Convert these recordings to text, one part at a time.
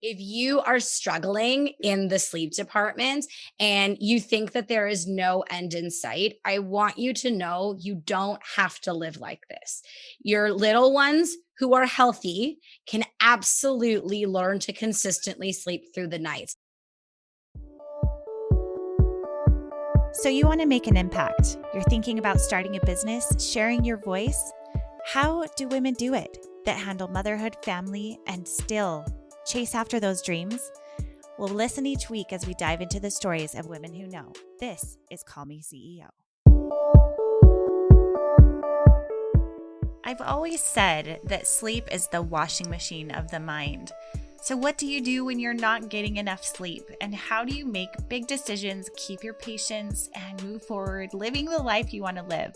If you are struggling in the sleep department and you think that there is no end in sight, I want you to know you don't have to live like this. Your little ones who are healthy can absolutely learn to consistently sleep through the night. So, you want to make an impact. You're thinking about starting a business, sharing your voice. How do women do it that handle motherhood, family, and still chase after those dreams? Well, listen each week as we dive into the stories of women who know. This is Call Me CEO. I've always said that sleep is the washing machine of the mind. So what do you do when you're not getting enough sleep? And how do you make big decisions, keep your patience, and move forward, living the life you want to live?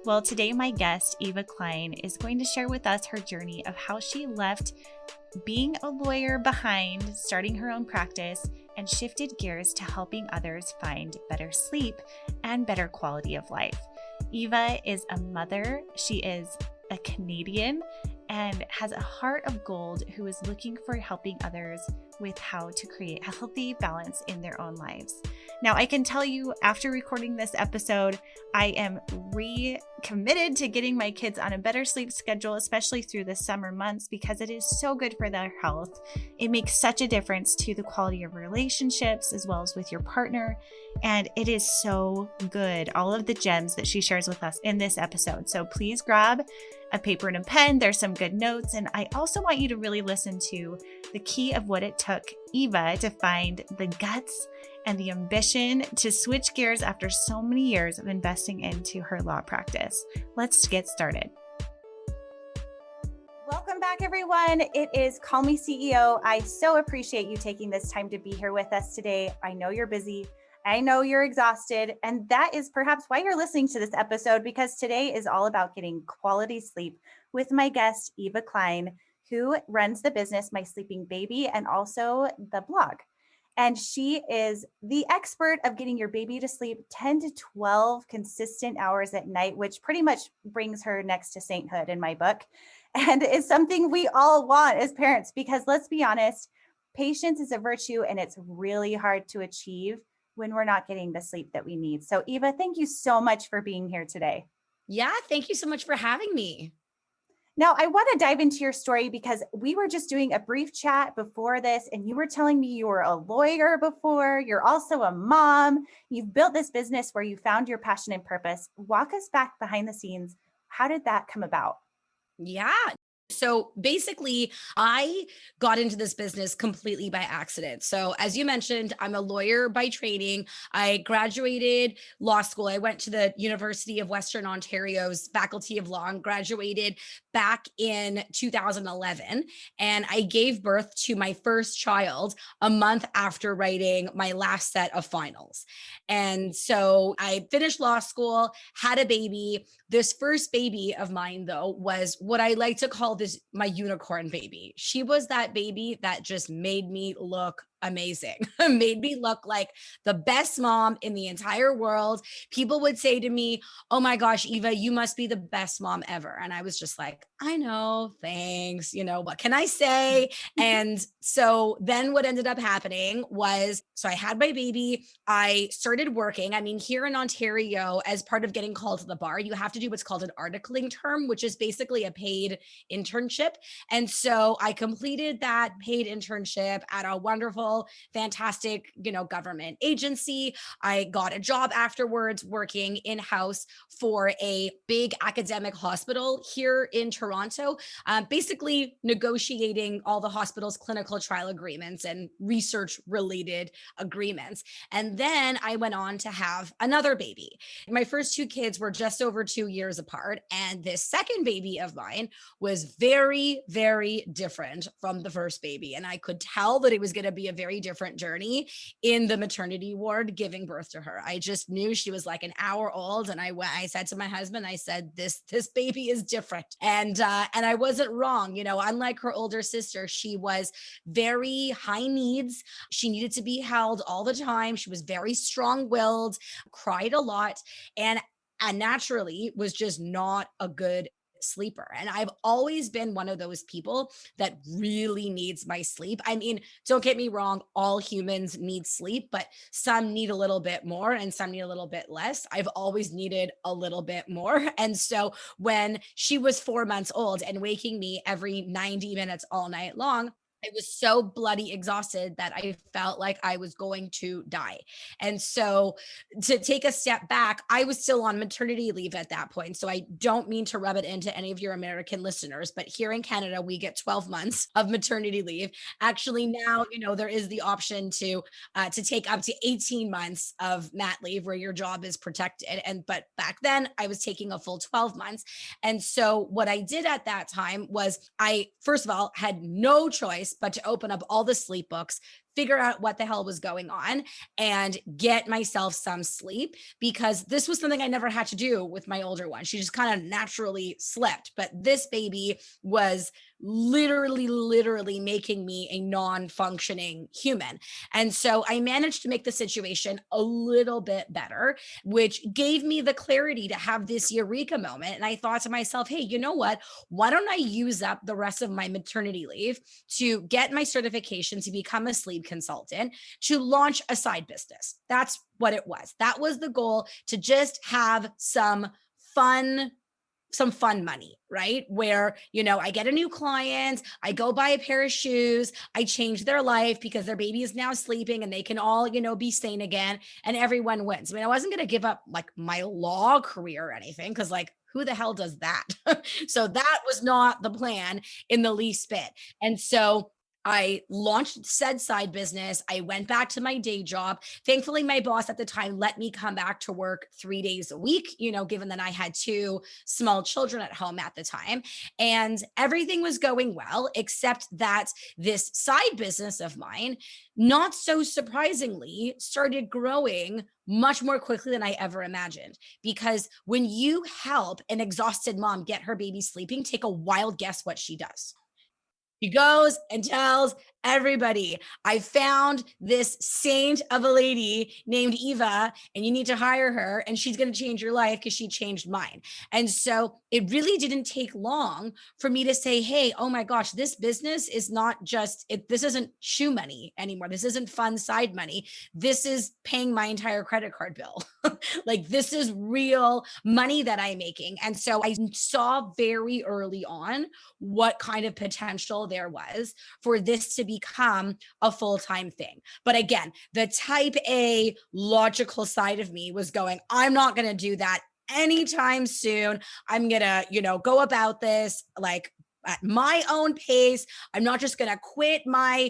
Well, today my guest, Eva Klein, is going to share with us her journey of how she left being a lawyer behind, starting her own practice, and shifted gears to helping others find better sleep and better quality of life. Eva is a mother. She is a Canadian and has a heart of gold who is looking for helping others with how to create a healthy balance in their own lives. Now, I can tell you after recording this episode, I am recommitted to getting my kids on a better sleep schedule, especially through the summer months, because it is so good for their health. It makes such a difference to the quality of relationships as well as with your partner. And it is so good, all of the gems that she shares with us in this episode. So please grab a paper and a pen. There's some good notes. And I also want you to really listen to the key of what it took Eva to find the guts and the ambition to switch gears after so many years of investing into her law practice. Let's get started. Welcome back, everyone. It is Call Me CEO. I so appreciate you taking this time to be here with us today. I know you're busy. I know you're exhausted, and that is perhaps why you're listening to this episode, because today is all about getting quality sleep with my guest, Eva Klein, who runs the business My Sleeping Baby and also the blog. And she is the expert of getting your baby to sleep 10 to 12 consistent hours at night, which pretty much brings her next to sainthood in my book. And is something we all want as parents, because let's be honest, patience is a virtue and it's really hard to achieve when we're not getting the sleep that we need. So Eva, thank you so much for being here today. Yeah, thank you so much for having me. Now, I want to dive into your story because we were just doing a brief chat before this, and you were telling me you were a lawyer before. You're also a mom. You've built this business where you found your passion and purpose. Walk us back behind the scenes. How did that come about? Yeah. So basically, I got into this business completely by accident. So, as you mentioned, I'm a lawyer by training. I graduated law school. I went to the University of Western Ontario's Faculty of Law and graduated back in 2011. And I gave birth to my first child a month after writing my last set of finals. And so I finished law school, had a baby. This first baby of mine, though, was what I like to call this my unicorn baby. She was that baby that just made me look amazing, made me look like the best mom in the entire world. People would say to me, "Oh my gosh, Eva, you must be the best mom ever." And I was just like, "I know, thanks. What can I say?" And so then what ended up happening was, so I had my baby. I started working. I mean, here in Ontario, as part of getting called to the bar, you have to do what's called an articling term, which is basically a paid internship. And so I completed that paid internship at a wonderful, fantastic, government agency. I got a job afterwards working in-house for a big academic hospital here in Toronto, basically negotiating all the hospital's clinical trial agreements and research related agreements. And then I went on to have another baby. My first two kids were just over 2 years apart. And this second baby of mine was very, very different from the first baby. And I could tell that it was going to be a very different journey in the maternity ward giving birth to her. I just knew she was like an hour old. And I said to my husband, I said, this baby is different. And I wasn't wrong. Unlike her older sister, she was very high needs. She needed to be held all the time. She was very strong-willed, cried a lot, and naturally was just not a good sleeper. And I've always been one of those people that really needs my sleep. I mean, don't get me wrong, all humans need sleep, but some need a little bit more and some need a little bit less. I've always needed a little bit more. And so when she was 4 months old and waking me every 90 minutes all night long, I was so bloody exhausted that I felt like I was going to die. And so, to take a step back, I was still on maternity leave at that point. So, I don't mean to rub it into any of your American listeners, but here in Canada, we get 12 months of maternity leave. Actually, now, there is the option to take up to 18 months of mat leave where your job is protected. And but back then, I was taking a full 12 months. And so, what I did at that time was I, first of all, had no choice but to open up all the sleep books, figure out what the hell was going on, and get myself some sleep, because this was something I never had to do with my older one. She just kind of naturally slept. But this baby was literally making me a non-functioning human. And so I managed to make the situation a little bit better, which gave me the clarity to have this eureka moment. And I thought to myself, hey, you know what? Why don't I use up the rest of my maternity leave to get my certification to become a sleep consultant, to launch a side business? That's what it was. That was the goal, to just have fun some fun money, right? Where, I get a new client, I go buy a pair of shoes, I change their life because their baby is now sleeping and they can all, be sane again, and everyone wins. I mean, I wasn't going to give up like my law career or anything, because like, who the hell does that? So that was not the plan in the least bit. And so I launched said side business. I went back to my day job. Thankfully, my boss at the time let me come back to work 3 days a week, given that I had two small children at home at the time. And everything was going well, except that this side business of mine, not so surprisingly, started growing much more quickly than I ever imagined. Because when you help an exhausted mom get her baby sleeping, take a wild guess what she does. She goes and tells everybody, I found this saint of a lady named Eva, and you need to hire her, and she's going to change your life because she changed mine. And so it really didn't take long for me to say, hey, oh my gosh, this business is not just it, this isn't shoe money anymore. This isn't fun side money. This is paying my entire credit card bill. Like, this is real money that I'm making. And so I saw very early on what kind of potential there was for this to become a full-time thing. But again, the type A logical side of me was going, I'm not going to do that anytime soon. I'm going to, go about this like at my own pace. I'm not just going to quit my,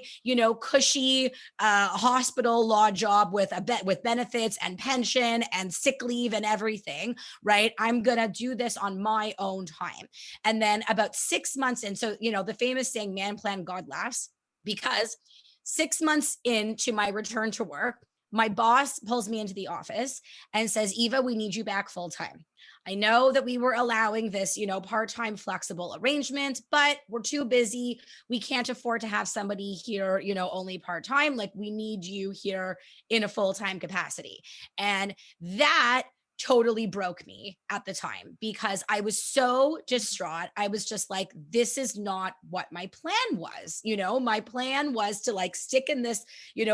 cushy hospital law job with with benefits and pension and sick leave and everything, right? I'm going to do this on my own time. And then about 6 months in, so, the famous saying, man plan, God laughs, because 6 months into my return to work, my boss pulls me into the office and says, Eva, we need you back full time. I know that we were allowing this, part-time flexible arrangement, but we're too busy. We can't afford to have somebody here, only part-time. Like, we need you here in a full-time capacity. And that totally broke me at the time, because I was so distraught. I was just like, this is not what my plan was. My plan was to like stick in this,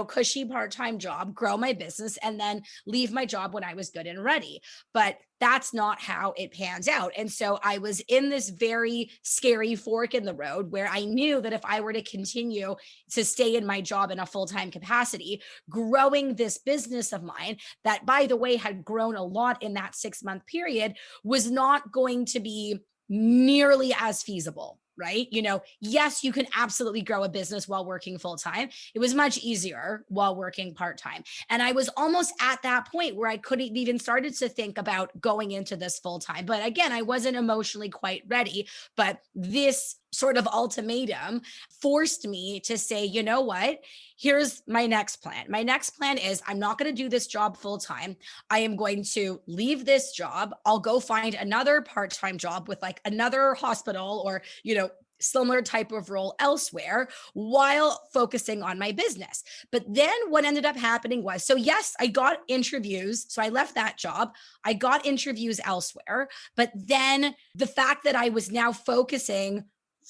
cushy part-time job, grow my business, and then leave my job when I was good and ready. But that's not how it pans out. And so I was in this very scary fork in the road where I knew that if I were to continue to stay in my job in a full-time capacity, growing this business of mine, that by the way had grown a lot in that 6-month period, was not going to be nearly as feasible. Right? Yes, you can absolutely grow a business while working full time. It was much easier while working part time. And I was almost at that point where I could have even started to think about going into this full time. But again, I wasn't emotionally quite ready. But this sort of ultimatum forced me to say, you know what? Here's my next plan. My next plan is, I'm not going to do this job full time. I am going to leave this job. I'll go find another part-time job with like another hospital or, similar type of role elsewhere while focusing on my business. But then what ended up happening was, so yes, I got interviews. So I left that job. I got interviews elsewhere. But then the fact that I was now focusing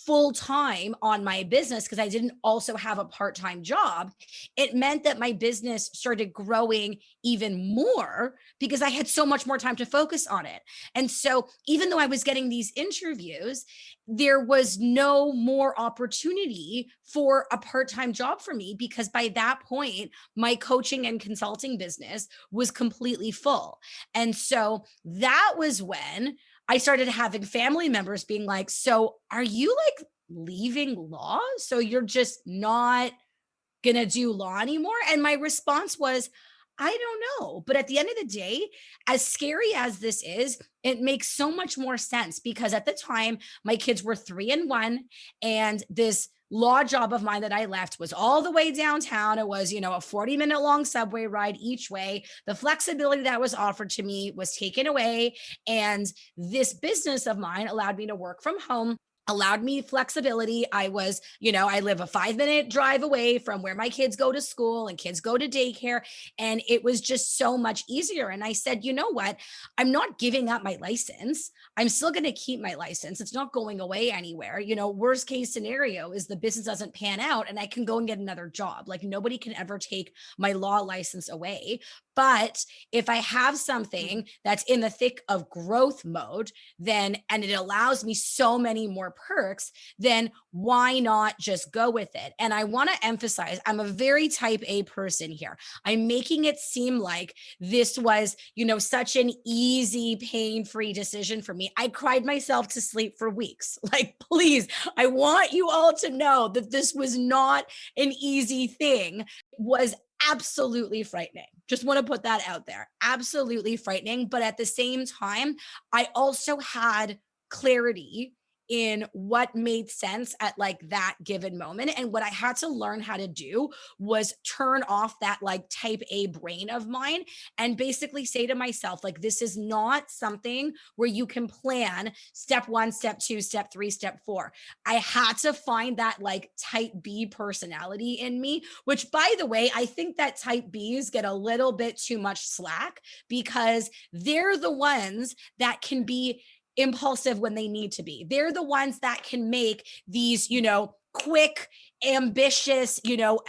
full time on my business because I didn't also have a part time job, it meant that my business started growing even more because I had so much more time to focus on it. And so, even though I was getting these interviews, there was no more opportunity for a part time job for me because by that point, my coaching and consulting business was completely full. And so, that was when I started having family members being like, "So are you like leaving law? So you're just not gonna do law anymore?" And my response was, I don't know. But at the end of the day, as scary as this is, it makes so much more sense because at the time, my kids were 3 and 1, and this law job of mine that I left was all the way downtown. It was, a 40-minute long subway ride each way. The flexibility that was offered to me was taken away. And this business of mine allowed me to work from home, allowed me flexibility. I live a 5-minute drive away from where my kids go to school and kids go to daycare. And it was just so much easier. And I said, you know what? I'm not giving up my license. I'm still going to keep my license. It's not going away anywhere. Worst case scenario is the business doesn't pan out and I can go and get another job. Like nobody can ever take my law license away. But if I have something that's in the thick of growth mode, and it allows me so many more perks, then why not just go with it? And I want to emphasize, I'm a very type A person here. I'm making it seem like this was, such an easy, pain-free decision for me. I cried myself to sleep for weeks. Like, please, I want you all to know that this was not an easy thing. It was absolutely frightening. Just want to put that out there. Absolutely frightening. But at the same time, I also had clarity in what made sense at like that given moment. And what I had to learn how to do was turn off that like type A brain of mine and basically say to myself, like, this is not something where you can plan step 1, step 2, step 3, step 4. I had to find that like type B personality in me, which by the way, I think that type Bs get a little bit too much slack because they're the ones that can be impulsive when they need to be. They're the ones that can make these, quick, ambitious,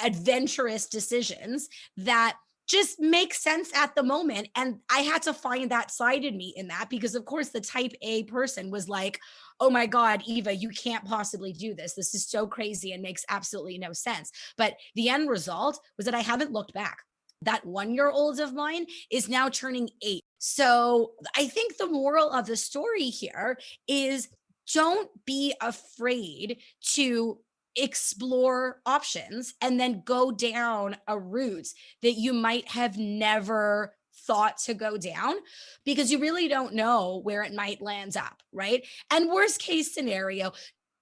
adventurous decisions that just make sense at the moment. And I had to find that side in me in that because, of course, the type A person was like, oh my God, Eva, you can't possibly do this. This is so crazy and makes absolutely no sense. But the end result was that I haven't looked back. That 1-year-old of mine is now turning 8. So I think the moral of the story here is don't be afraid to explore options and then go down a route that you might have never thought to go down because you really don't know where it might land up, right? And worst case scenario,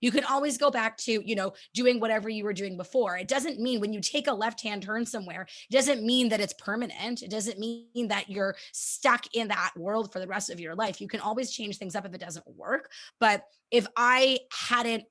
you can always go back to, doing whatever you were doing before. It doesn't mean when you take a left-hand turn somewhere, it doesn't mean that it's permanent. It doesn't mean that you're stuck in that world for the rest of your life. You can always change things up if it doesn't work. But if I hadn't,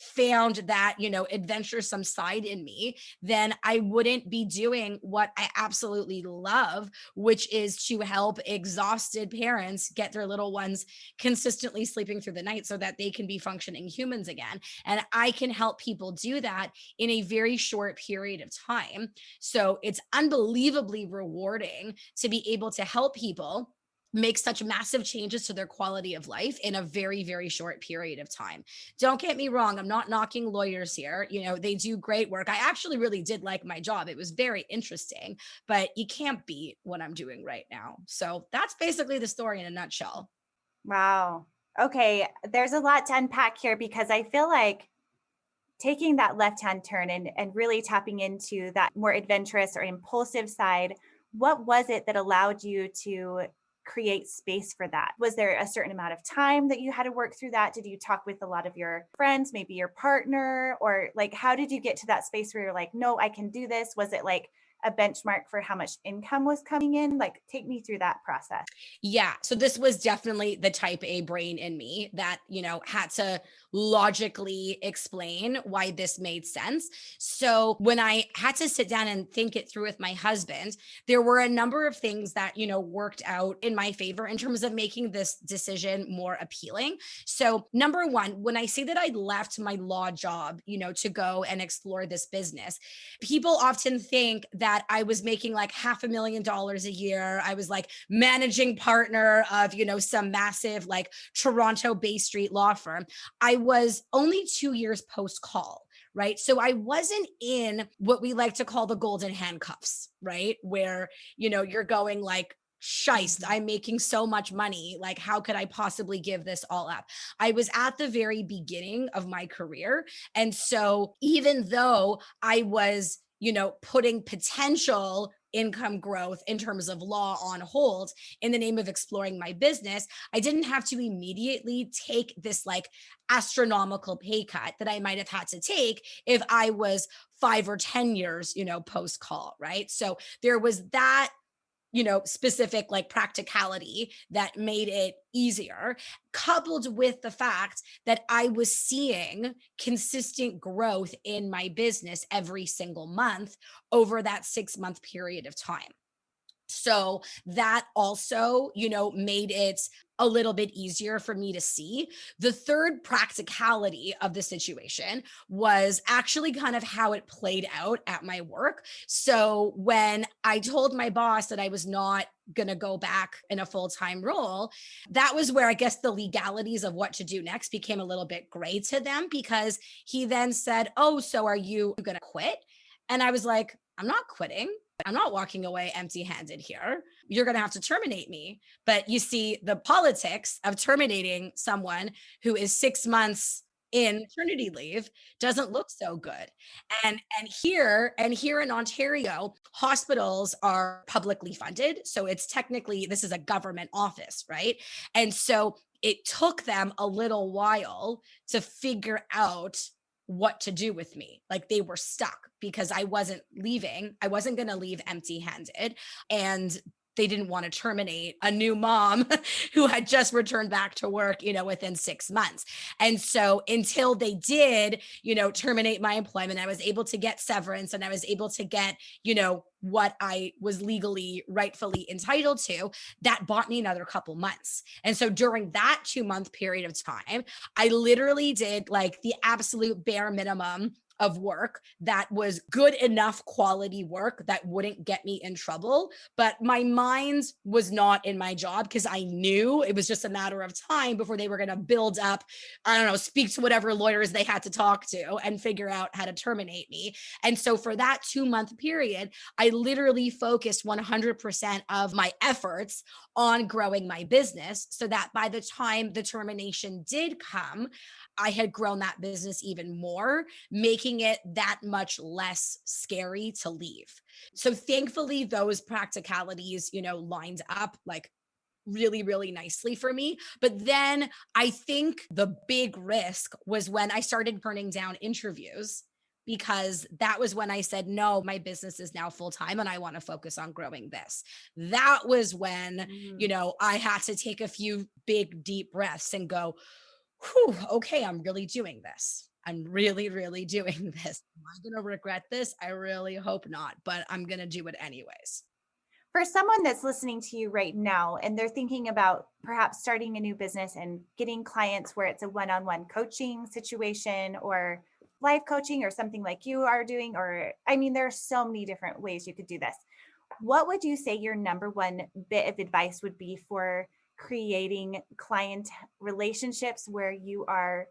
found that, adventuresome side in me, then I wouldn't be doing what I absolutely love, which is to help exhausted parents get their little ones consistently sleeping through the night so that they can be functioning humans again. And I can help people do that in a very short period of time. So it's unbelievably rewarding to be able to help people make such massive changes to their quality of life in a very, very short period of time. Don't get me wrong. I'm not knocking lawyers here. They do great work. I actually really did like my job. It was very interesting, but you can't beat what I'm doing right now. So that's basically the story in a nutshell. Wow. Okay. There's a lot to unpack here because I feel like taking that left hand turn and really tapping into that more adventurous or impulsive side, what was it that allowed you to create space for that? Was there a certain amount of time that you had to work through that? Did you talk with a lot of your friends, maybe your partner, or like how did you get to that space where you're like, no, I can do this? Was it like a benchmark for how much income was coming in? Like, take me through that process. Yeah. So this was definitely the type A brain in me that, had to logically explain why this made sense. So when I had to sit down and think it through with my husband, there were a number of things that, worked out in my favor in terms of making this decision more appealing. So number one, when I say that I left my law job, to go and explore this business, people often think that I was making like $500,000 a year. I was like managing partner of, some massive like Toronto Bay Street law firm. I was only 2 years post call. Right. So I wasn't in what we like to call the golden handcuffs, right? Where, you're going like, shiest, Mhm. I'm making so much money. Like, how could I possibly give this all up? I was at the very beginning of my career. And so even though I was, putting potential income growth in terms of law on hold in the name of exploring my business, I didn't have to immediately take this like astronomical pay cut that I might have had to take if I was 5 or 10 years, post call. Right. So there was that specific like practicality that made it easier, coupled with the fact that I was seeing consistent growth in my business every single month over that 6 month period of time. So that also, made it a little bit easier for me to see. The third practicality of the situation was actually kind of how it played out at my work. So when I told my boss that I was not going to go back in a full-time role, that was where I guess the legalities of what to do next became a little bit gray to them, because he then said, "Oh, so are you going to quit?" And I was like, "I'm not quitting. I'm not walking away empty handed here. You're going to have to terminate me." But you see, the politics of terminating someone who is 6 months in maternity leave doesn't look so good. And here in Ontario, hospitals are publicly funded. So it's technically, this is a government office, right? And so it took them a little while to figure out what to do with me. Like, they were stuck because I wasn't leaving. I wasn't going to leave empty handed. And they didn't want to terminate a new mom who had just returned back to work, within 6 months. And so until they did, terminate my employment, I was able to get severance and I was able to get, what I was legally, rightfully entitled to. That bought me another couple months. And so during that 2 month period of time, I literally did like the absolute bare minimum of work that was good enough quality work that wouldn't get me in trouble. But my mind was not in my job because I knew it was just a matter of time before they were going to build up, I don't know, speak to whatever lawyers they had to talk to and figure out how to terminate me. And so for that 2 month period, I literally focused 100% of my efforts on growing my business so that by the time the termination did come, I had grown that business even more, making it that much less scary to leave. So thankfully, those practicalities, lined up like really, really nicely for me. But then I think the big risk was when I started turning down interviews, because that was when I said, no, my business is now full time and I want to focus on growing this. That was when, Mm. I had to take a few big, deep breaths and go, whew, okay, I'm really doing this. I'm really, really doing this. Am I going to regret this? I really hope not, but I'm going to do it anyways. For someone that's listening to you right now and they're thinking about perhaps starting a new business and getting clients where it's a one-on-one coaching situation or life coaching or something like you are doing, or I mean, there are so many different ways you could do this. What would you say your number one bit of advice would be for creating client relationships where you are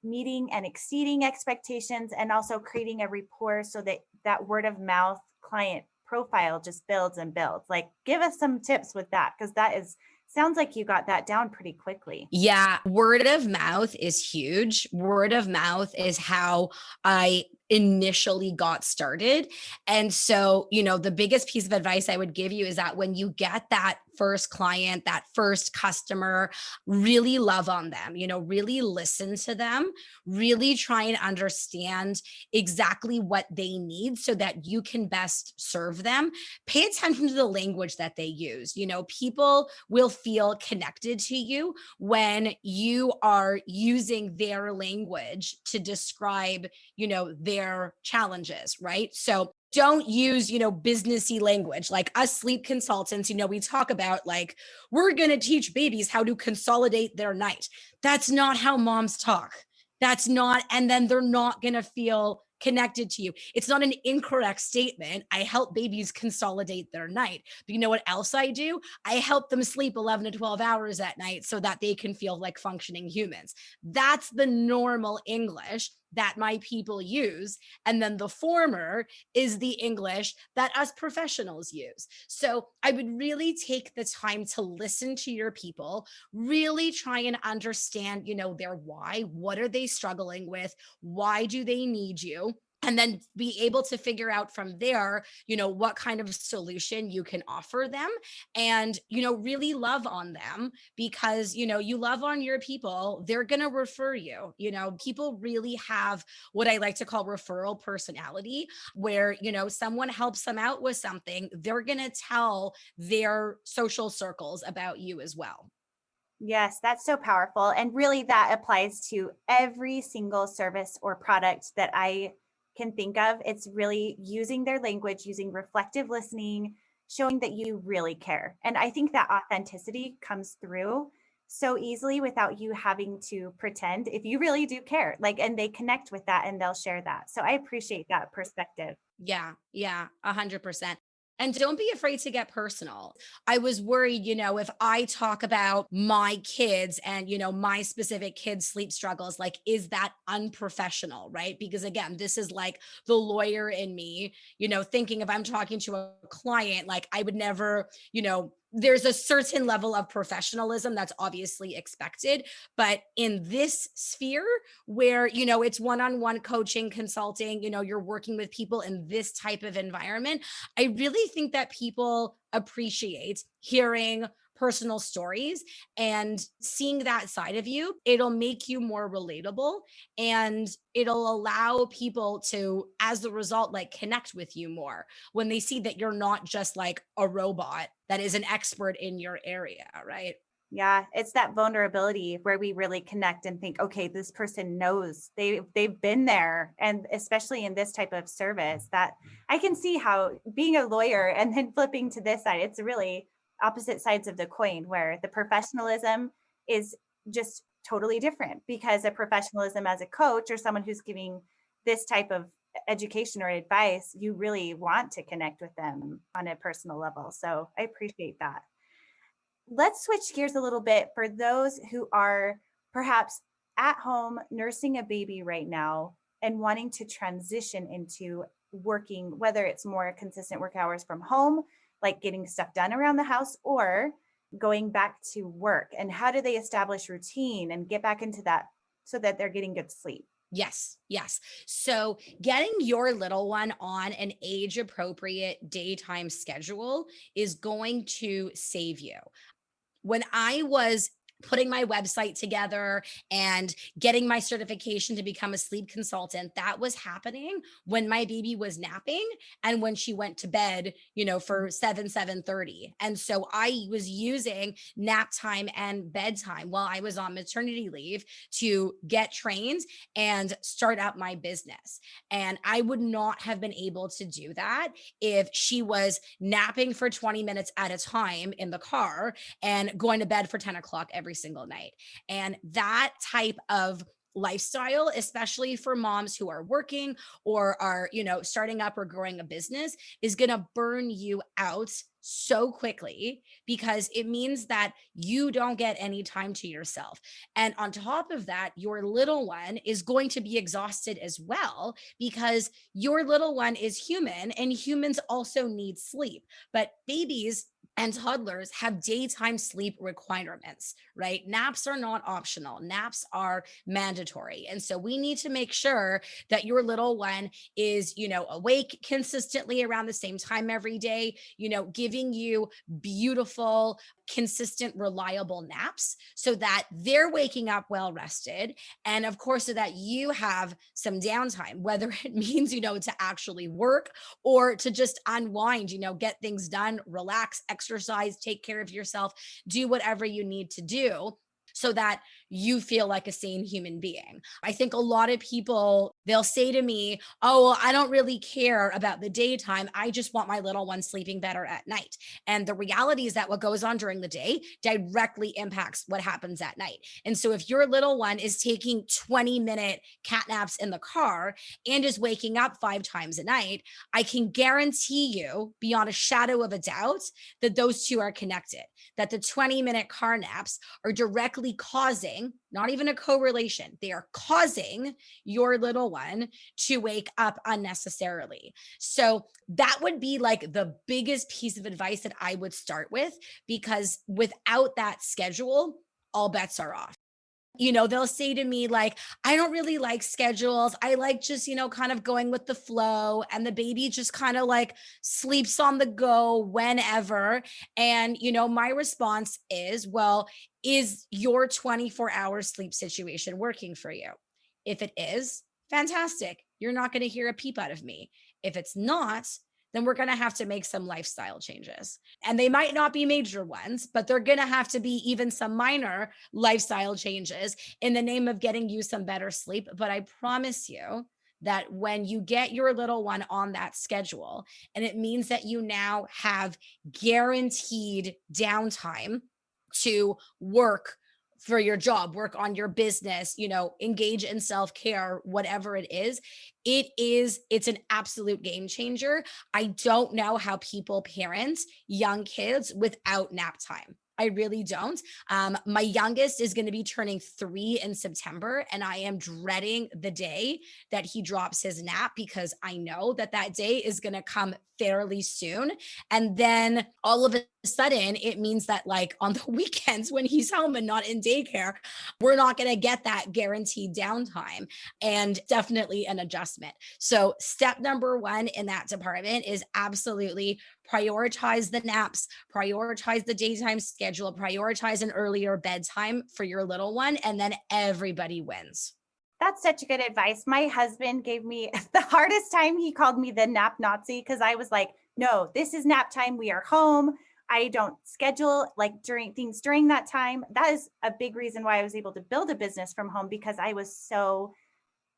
meeting and exceeding expectations and also creating a rapport so that that word of mouth client profile just builds and builds? Like, give us some tips with that, because that is sounds like you got that down pretty quickly. Yeah, word of mouth is huge. Word of mouth is how I initially got started. And so, the biggest piece of advice I would give you is that when you get that first client, that first customer, really love on them, really listen to them, really try and understand exactly what they need so that you can best serve them. Pay attention to the language that they use. People will feel connected to you when you are using their language to describe, their challenges, right? So don't use, businessy language. Like us sleep consultants, we talk about like, we're going to teach babies how to consolidate their night. That's not how moms talk. That's not, and then they're not going to feel connected to you. It's not an incorrect statement. I help babies consolidate their night. But you know what else I do? I help them sleep 11 to 12 hours at night so that they can feel like functioning humans. That's the normal English that my people use. And then the former is the English that us professionals use. So I would really take the time to listen to your people, really try and understand, their why. What are they struggling with? Why do they need you? And then be able to figure out from there, what kind of solution you can offer them, and, really love on them, because, you love on your people, they're going to refer you. People really have what I like to call referral personality, where, someone helps them out with something, they're going to tell their social circles about you as well. Yes, that's so powerful. And really, that applies to every single service or product that I can think of. It's really using their language, using reflective listening, showing that you really care. And I think that authenticity comes through so easily without you having to pretend, if you really do care, like, and they connect with that and they'll share that. So I appreciate that perspective. Yeah, yeah, 100%. And don't be afraid to get personal. I was worried, if I talk about my kids and, my specific kids' sleep struggles, like, is that unprofessional, right? Because again, this is like the lawyer in me, thinking if I'm talking to a client, like, I would never, there's a certain level of professionalism that's obviously expected. But in this sphere where, it's one-on-one coaching, consulting, you're working with people in this type of environment, I really think that people appreciate hearing personal stories and seeing that side of you. It'll make you more relatable, and it'll allow people to, as a result, like, connect with you more when they see that you're not just like a robot that is an expert in your area, right? Yeah, it's that vulnerability where we really connect and think, okay, this person knows, they've been there. And especially in this type of service, that I can see how being a lawyer and then flipping to this side, it's really opposite sides of the coin, where the professionalism is just totally different, because a professionalism as a coach or someone who's giving this type of education or advice, you really want to connect with them on a personal level. So I appreciate that. Let's switch gears a little bit for those who are perhaps at home nursing a baby right now and wanting to transition into working, whether it's more consistent work hours from home, like getting stuff done around the house, or going back to work. And how do they establish routine and get back into that so that they're getting good sleep? Yes, yes. So getting your little one on an age appropriate daytime schedule is going to save you. When I was putting my website together and getting my certification to become a sleep consultant, that was happening when my baby was napping and when she went to bed, for 7:30. And so I was using nap time and bedtime while I was on maternity leave to get trained and start up my business. And I would not have been able to do that if she was napping for 20 minutes at a time in the car and going to bed for 10 o'clock every single night. And that type of lifestyle, especially for moms who are working or are, starting up or growing a business, is going to burn you out so quickly, because it means that you don't get any time to yourself. And on top of that, your little one is going to be exhausted as well, because your little one is human and humans also need sleep. But babies and toddlers have daytime sleep requirements, right? Naps are not optional. Naps are mandatory. And so we need to make sure that your little one is, awake consistently around the same time every day, giving you beautiful, consistent, reliable naps so that they're waking up well rested. And of course, so that you have some downtime, whether it means, to actually work or to just unwind, get things done, relax, exercise, take care of yourself, do whatever you need to do so that you feel like a sane human being. I think a lot of people, they'll say to me, "Oh, well, I don't really care about the daytime. I just want my little one sleeping better at night." And the reality is that what goes on during the day directly impacts what happens at night. And so if your little one is taking 20-minute cat naps in the car and is waking up 5 times a night, I can guarantee you beyond a shadow of a doubt that those two are connected, that the 20-minute car naps are directly causing, not even a correlation, they are causing your little one to wake up unnecessarily. So that would be like the biggest piece of advice that I would start with, because without that schedule, all bets are off. They'll say to me, like, "I don't really like schedules. I like just, kind of going with the flow. And the baby just kind of like sleeps on the go whenever." And, my response is, well, is your 24-hour sleep situation working for you? If it is, fantastic. You're not going to hear a peep out of me. If it's not, then we're going to have to make some lifestyle changes. And they might not be major ones, but they're going to have to be even some minor lifestyle changes in the name of getting you some better sleep. But I promise you that when you get your little one on that schedule, and it means that you now have guaranteed downtime to work for your job, work on your business, engage in self-care, whatever it is, it's an absolute game changer. I don't know how people parent young kids without nap time. I really don't. My youngest is going to be turning 3 in September, and I am dreading the day that he drops his nap, because I know that that day is going to come fairly soon. And then all of a sudden, it means that, like, on the weekends when he's home and not in daycare, we're not going to get that guaranteed downtime, and definitely an adjustment. So, step number one in that department is absolutely prioritize the naps, prioritize the daytime schedule, prioritize an earlier bedtime for your little one, and then everybody wins. That's such good advice. My husband gave me the hardest time. He called me the nap Nazi because I was like, no, this is nap time. We are home. I don't schedule like during that time. That is a big reason why I was able to build a business from home, because I was so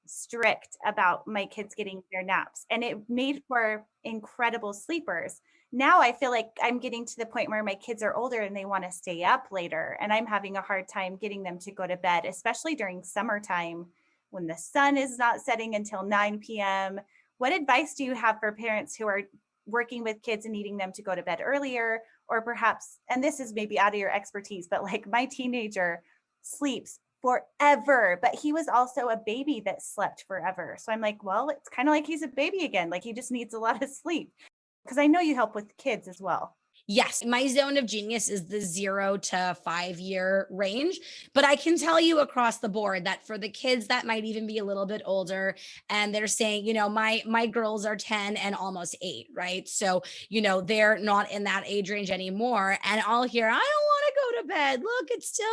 strict about my kids getting their naps, and it made for incredible sleepers. Now I feel like I'm getting to the point where my kids are older and they want to stay up later, and I'm having a hard time getting them to go to bed, especially during summertime when the sun is not setting until 9 p.m. What advice do you have for parents who are working with kids and needing them to go to bed earlier? Or perhaps, and this is maybe out of your expertise, but like my teenager sleeps forever, but he was also a baby that slept forever. So I'm like, well, it's kind of like he's a baby again. Like he just needs a lot of sleep. Because I know you help with kids as well. Yes, my zone of genius is the 0 to 5 year range. But I can tell you across the board that for the kids that might even be a little bit older, and they're saying, my girls are 10 and almost 8, right? So, they're not in that age range anymore. And I'll hear, "I don't want to go to bed. Look, it's still,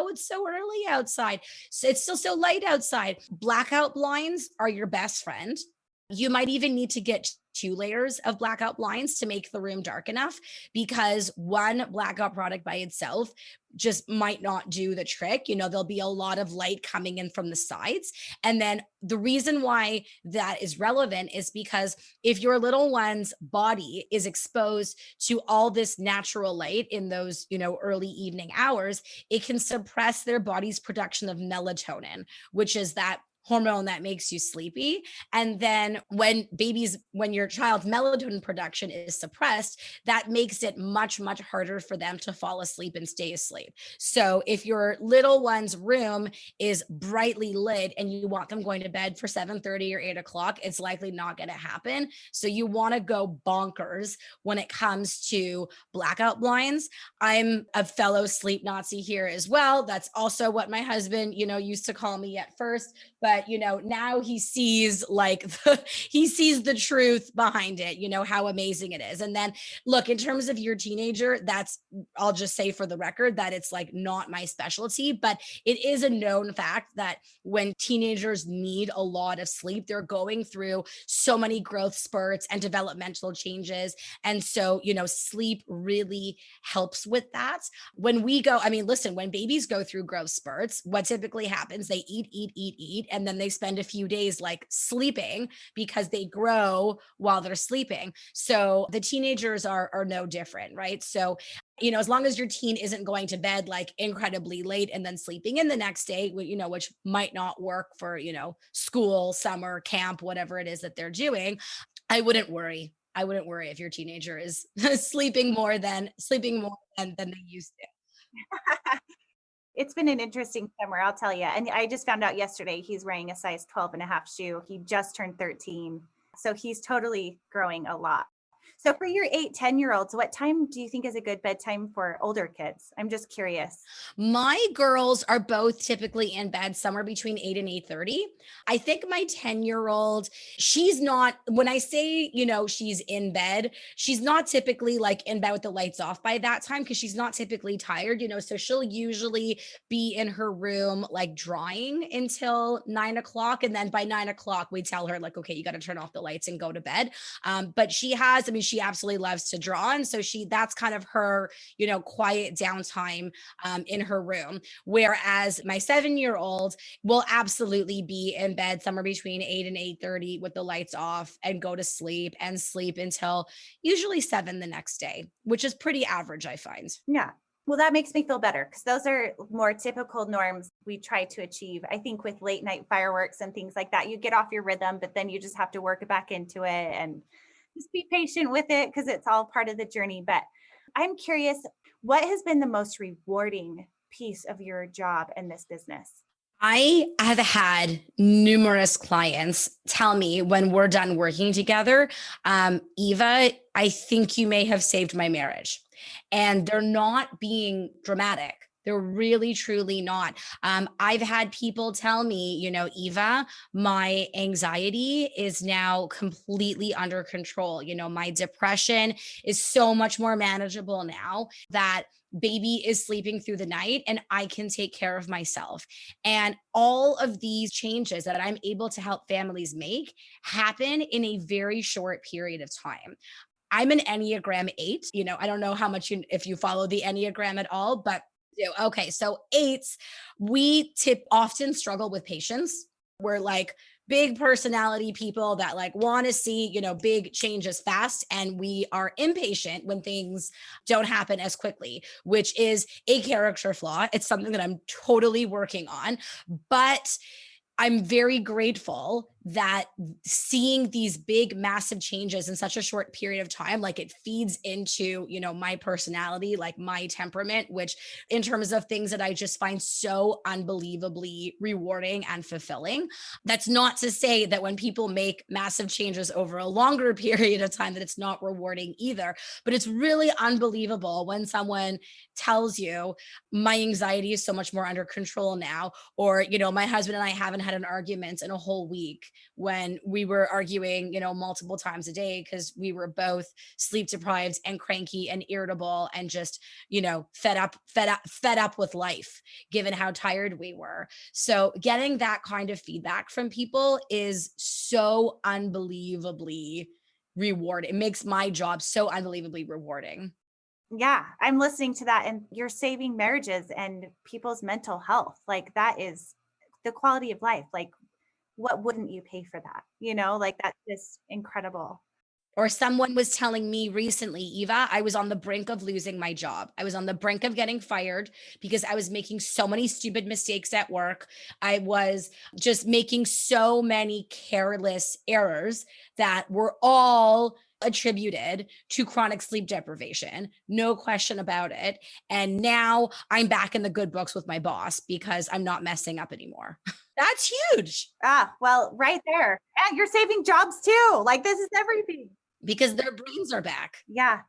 it's so early outside. So it's still so light outside." Blackout blinds are your best friend. You might even need to get 2 layers of blackout blinds to make the room dark enough, because one blackout product by itself just might not do the trick. There'll be a lot of light coming in from the sides. And then the reason why that is relevant is because if your little one's body is exposed to all this natural light in those, early evening hours, it can suppress their body's production of melatonin, which is that hormone that makes you sleepy. And then when your child's melatonin production is suppressed, that makes it much, much harder for them to fall asleep and stay asleep. So if your little one's room is brightly lit and you want them going to bed for 7:30 or 8 o'clock, it's likely not going to happen. So you want to go bonkers when it comes to blackout blinds. I'm a fellow sleep Nazi here as well. That's also what my husband, used to call me at first, but now he sees he sees the truth behind it, how amazing it is. And then look, in terms of your teenager, I'll just say for the record that it's like not my specialty, but it is a known fact that when teenagers need a lot of sleep, they're going through so many growth spurts and developmental changes. And so, sleep really helps with that. Listen, when babies go through growth spurts, what typically happens, they eat, and then they spend a few days like sleeping because they grow while they're sleeping. So the teenagers are no different, right? So as long as your teen isn't going to bed like incredibly late and then sleeping in the next day, which might not work for, school, summer, camp, whatever it is that they're doing, I wouldn't worry. I wouldn't worry if your teenager is sleeping more than they used to. It's been an interesting summer, I'll tell you. And I just found out yesterday he's wearing a size 12 and a half shoe. He just turned 13. So he's totally growing a lot. So for your 8, 10-year-olds, what time do you think is a good bedtime for older kids? I'm just curious. My girls are both typically in bed somewhere between 8 and 8:30. I think my 10-year-old, she's not, when I say, she's in bed, she's not typically like in bed with the lights off by that time because she's not typically tired, so she'll usually be in her room like drawing until 9 o'clock. And then by 9 o'clock, we tell her like, okay, you got to turn off the lights and go to bed. But she absolutely loves to draw. And so that's kind of her, quiet downtime in her room. Whereas my 7-year-old will absolutely be in bed somewhere between 8 and 8:30 with the lights off and go to sleep and sleep until usually 7 the next day, which is pretty average, I find. Yeah. Well, that makes me feel better because those are more typical norms we try to achieve. I think with late night fireworks and things like that, you get off your rhythm, but then you just have to work back into it and just be patient with it because it's all part of the journey. But I'm curious, what has been the most rewarding piece of your job in this business? I have had numerous clients tell me when we're done working together, Eva, I think you may have saved my marriage. And they're not being dramatic. They're really, truly not. I've had people tell me, Eva, my anxiety is now completely under control. My depression is so much more manageable now that baby is sleeping through the night and I can take care of myself. And all of these changes that I'm able to help families make happen in a very short period of time. I'm an Enneagram 8. I don't know how much if you follow the Enneagram at all, but okay. So eights, we often struggle with patience. We're like big personality people that like want to see, big changes fast. And we are impatient when things don't happen as quickly, which is a character flaw. It's something that I'm totally working on, but I'm very grateful that seeing these big, massive changes in such a short period of time, like it feeds into, my personality, like my temperament, which in terms of things that I just find so unbelievably rewarding and fulfilling. That's not to say that when people make massive changes over a longer period of time, that it's not rewarding either, but it's really unbelievable when someone tells you my anxiety is so much more under control now, or, my husband and I haven't had an argument in a whole week when we were arguing, multiple times a day because we were both sleep deprived and cranky and irritable and just, fed up with life, given how tired we were. So getting that kind of feedback from people is so unbelievably rewarding. It makes my job so unbelievably rewarding. Yeah, I'm listening to that, and you're saving marriages and people's mental health. Like that is the quality of life. Like what wouldn't you pay for that? Like that's just incredible. Or someone was telling me recently, Eva, I was on the brink of losing my job. I was on the brink of getting fired because I was making so many stupid mistakes at work. I was just making so many careless errors that were all attributed to chronic sleep deprivation. No question about it. And now I'm back in the good books with my boss because I'm not messing up anymore. That's huge. Well, right there. And you're saving jobs too. Like this is everything. Because their brains are back. Yeah.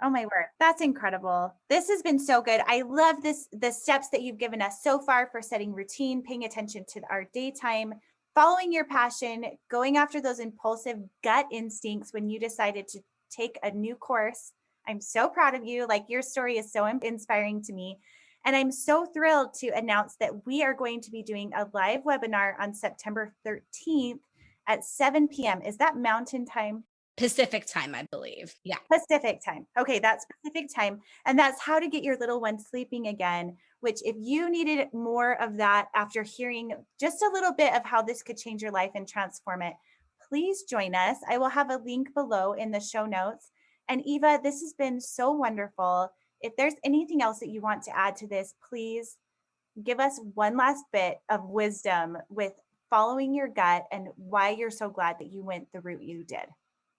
Oh my word. That's incredible. This has been so good. I love the steps that you've given us so far for setting routine, paying attention to our daytime, following your passion, going after those impulsive gut instincts when you decided to take a new course. I'm so proud of you. Like your story is so inspiring to me. And I'm so thrilled to announce that we are going to be doing a live webinar on September 13th at 7 p.m. Is that Mountain Time? Pacific time, I believe. Yeah. Pacific time. Okay, that's Pacific time. And that's how to get your little one sleeping again, which if you needed more of that after hearing just a little bit of how this could change your life and transform it, please join us. I will have a link below in the show notes. And Eva, this has been so wonderful. If there's anything else that you want to add to this, please give us one last bit of wisdom with following your gut and why you're so glad that you went the route you did.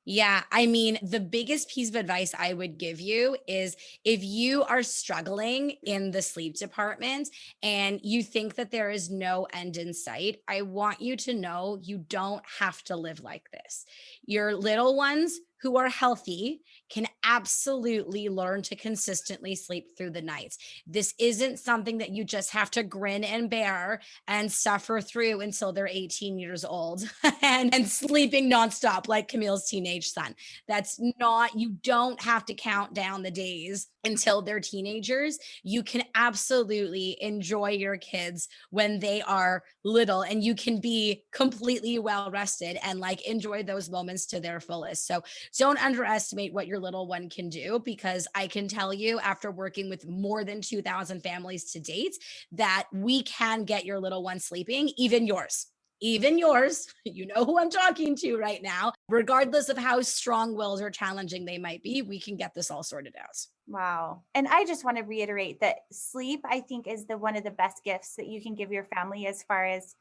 Yeah. I mean, the biggest piece of advice I would give you is if you are struggling in the sleep department and you think that there is no end in sight, I want you to know you don't have to live like this. Your little ones who are healthy can absolutely learn to consistently sleep through the nights. This isn't something that you just have to grin and bear and suffer through until they're 18 years old and sleeping nonstop like Camille's teenage son. That's not, you don't have to count down the days until they're teenagers. You can absolutely enjoy your kids when they are little and you can be completely well rested and like enjoy those moments to their fullest. So don't underestimate what your little one can do, because I can tell you after working with more than 2,000 families to date that we can get your little one sleeping, even yours. Even yours, you know who I'm talking to right now, regardless of how strong-willed or challenging they might be, we can get this all sorted out. Wow. And I just want to reiterate that sleep, I think, is one of the best gifts that you can give your family as far as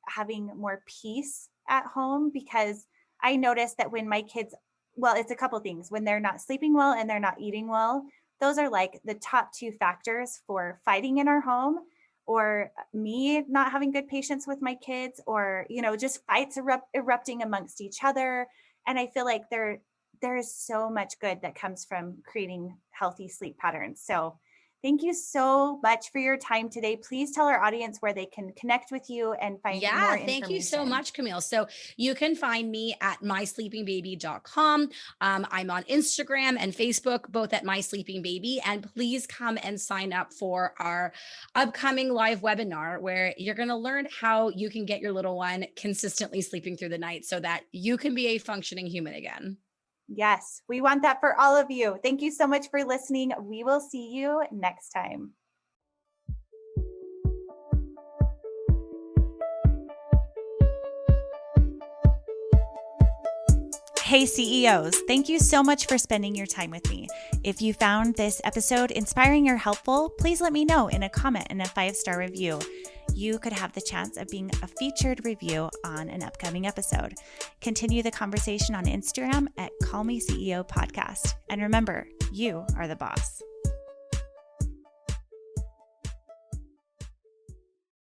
having more peace at home, because I noticed that when my kids, well, it's a couple of things. When they're not sleeping well and they're not eating well, those are like the top two factors for fighting in our home, or me not having good patience with my kids, or, just fights erupting amongst each other. And I feel like there is so much good that comes from creating healthy sleep patterns. So thank you so much for your time today. Please tell our audience where they can connect with you and find more information. Thank you so much, Camille. So you can find me at mysleepingbaby.com. I'm on Instagram and Facebook, both at My Sleeping Baby. And please come and sign up for our upcoming live webinar where you're going to learn how you can get your little one consistently sleeping through the night so that you can be a functioning human again. Yes, we want that for all of you. Thank you so much for listening. We will see you next time. Hey CEOs, thank you so much for spending your time with me. If you found this episode inspiring or helpful, please let me know in a comment and a 5-star review. You could have the chance of being a featured review on an upcoming episode. Continue the conversation on Instagram at Call Me CEO Podcast. And remember, you are the boss.